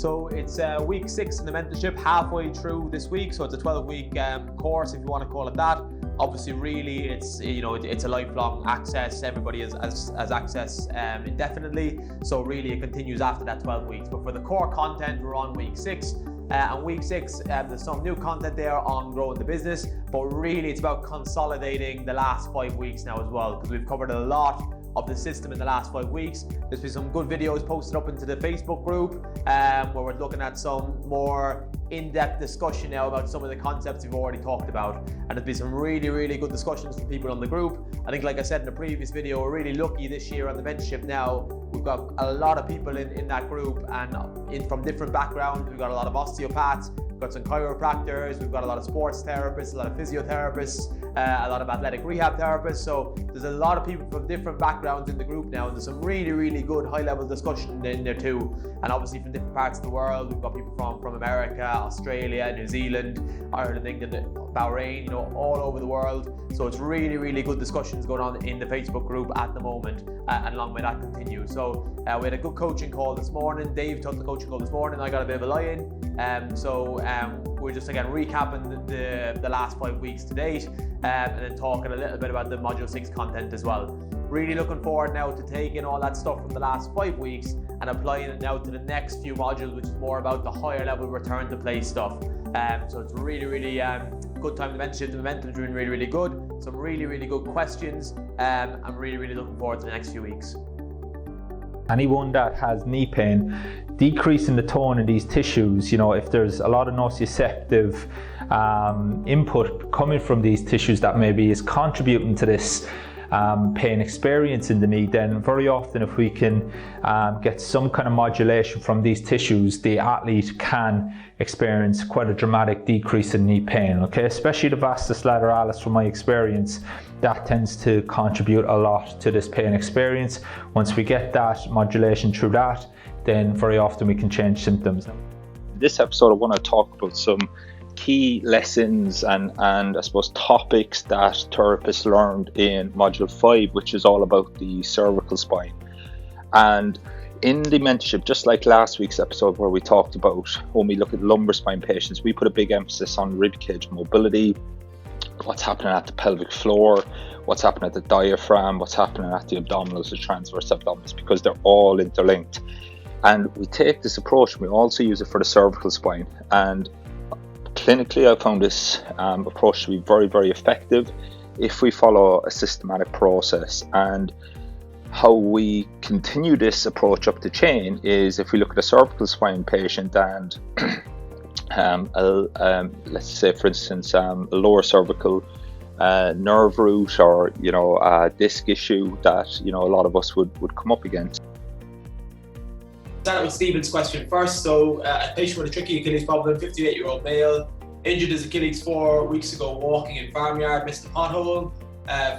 So it's week 6 in the mentorship, halfway through this week. So it's a 12-week course, if you want to call it that. Obviously, really, it's a lifelong access. Everybody has access indefinitely. So really, it continues after that 12 weeks. But for the core content, we're on week 6. And week 6, there's some new content there on growing the business. But really, it's about consolidating the last 5 weeks now as well, because we've covered a lot of the system in the last 5 weeks. There's been some good videos posted up into the Facebook group where we're looking at some more in-depth discussion now about some of the concepts we've already talked about. And there's been some really good discussions from people on the group. I think, like I said in the previous video, we're really lucky this year on the mentorship now. We've got a lot of people in that group and from different backgrounds. We've got a lot of osteopaths, we've got some chiropractors, we've got a lot of sports therapists, a lot of physiotherapists, a lot of athletic rehab therapists. So there's a lot of people from different backgrounds in the group now, and there's some really good high-level discussion in there too. And obviously from different parts of the world, we've got people from America, Australia, New Zealand, Ireland, England, Bahrain, all over the world. So it's really good discussions going on in the Facebook group at the moment, and long may that continue. So we had a good coaching call this morning. Dave took the coaching call this morning. I got a bit of a lie-in. So we're just again recapping the last 5 weeks to date, and then talking a little bit about the Module 6 content as well. Really looking forward now to taking all that stuff from the last 5 weeks and applying it now to the next few modules, which is more about the higher level return to play stuff. So it's really good time. The mentorship, the momentum is doing really good. Some really good questions. I'm really looking forward to the next few weeks. Anyone that has knee pain, decreasing the tone in these tissues, if there's a lot of nociceptive input coming from these tissues that maybe is contributing to this pain experience in the knee, then very often if we can get some kind of modulation from these tissues, the athlete can experience quite a dramatic decrease in knee pain, okay? Especially the vastus lateralis, from my experience, that tends to contribute a lot to this pain experience. Once we get that modulation through that, then very often we can change symptoms. This episode I want to talk about some key lessons and I suppose topics that therapists learned in Module 5, which is all about the cervical spine. And in the mentorship, just like last week's episode where we talked about when we look at lumbar spine patients, we put a big emphasis on ribcage mobility, what's happening at the pelvic floor, what's happening at the diaphragm, what's happening at the abdominals, the transverse abdominals, because they're all interlinked. And we take this approach and we also use it for the cervical spine. And clinically, I found this approach to be very effective if we follow a systematic process. And how we continue this approach up the chain is if we look at a cervical spine patient and let's say, for instance, a lower cervical nerve root or a disc issue that a lot of us would come up against. Start with Stephen's question first. So a patient with a tricky Achilles problem, 58-year-old male, injured his Achilles 4 weeks ago walking in farmyard, missed a pothole.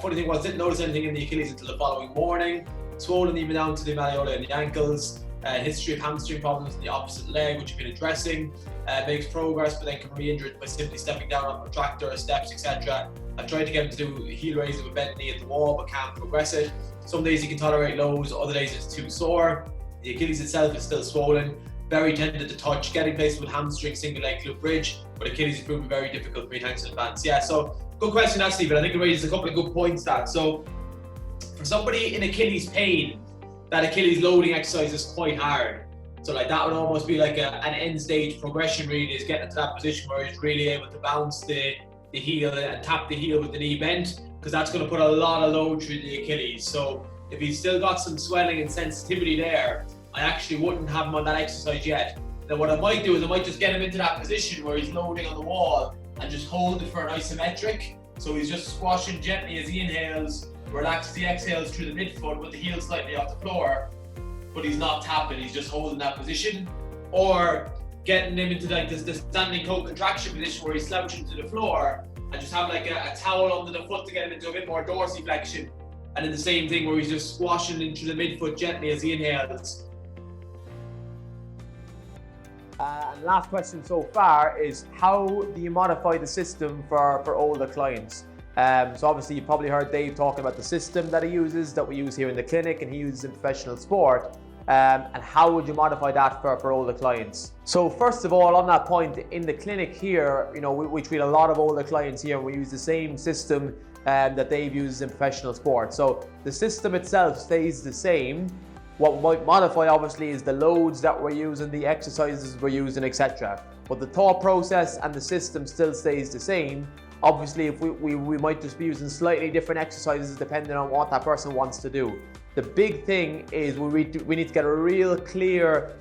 Funny thing was, didn't notice anything in the Achilles until the following morning. Swollen even down to the malleola in the ankles. History of hamstring problems in the opposite leg, which you've been addressing. Makes progress, but then can be injured by simply stepping down on a protractor, steps, etc. I've tried to get him to do heel raises with bent knee at the wall, but can't progress it. Some days he can tolerate lows, other days it's too sore. The Achilles itself is still swollen, very tender to touch, getting places with hamstring, single leg glute bridge, but Achilles is proving very difficult 3 times in advance. Yeah, so good question that, Stephen. I think it raises a couple of good points that. So for somebody in Achilles pain, that Achilles loading exercise is quite hard. So like that would almost be like an end stage progression, really, is getting to that position where he's really able to bounce the heel and tap the heel with the knee bent, because that's going to put a lot of load through the Achilles. So if he's still got some swelling and sensitivity there, I actually wouldn't have him on that exercise yet. Then what I might do is I might just get him into that position where he's loading on the wall and just hold it for an isometric. So he's just squashing gently as he inhales, relax the exhales through the midfoot with the heel slightly off the floor, but he's not tapping, he's just holding that position. Or getting him into like the standing toe contraction position where he's slouching to the floor and just have like a towel under the foot to get him into a bit more dorsiflexion. And then the same thing where he's just squashing into the midfoot gently as he inhales. And last question so far is, how do you modify the system for older clients? So obviously you probably heard Dave talking about the system that he uses, that we use here in the clinic and he uses in professional sport. and how would you modify that for older clients? So first of all, on that point, in the clinic here, we treat a lot of older clients here, and we use the same system that they've used in professional sports. So the system itself stays the same. What might modify, obviously, is the loads that we're using, the exercises we're using, etc. But the thought process and the system still stays the same. Obviously, if we might just be using slightly different exercises depending on what that person wants to do. The big thing is we need to get a real clear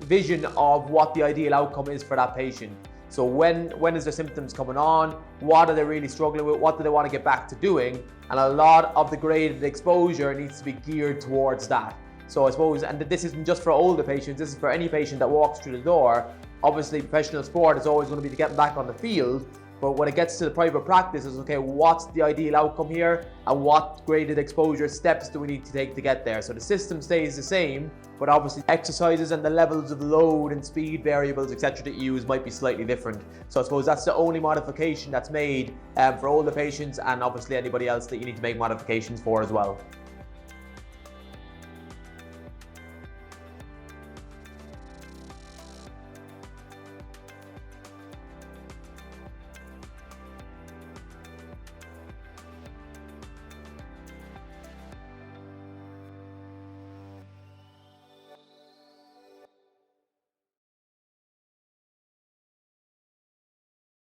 vision of what the ideal outcome is for that patient. So when is their symptoms coming on? What are they really struggling with? What do they want to get back to doing? And a lot of the graded exposure needs to be geared towards that. So I suppose, and this isn't just for older patients, this is for any patient that walks through the door. Obviously, professional sport is always going to be to get back on the field. But when it gets to the private practice, it's okay, what's the ideal outcome here? And what graded exposure steps do we need to take to get there? So the system stays the same, but obviously exercises and the levels of load and speed variables, etc. that you use might be slightly different. So I suppose that's the only modification that's made for older patients, and obviously anybody else that you need to make modifications for as well.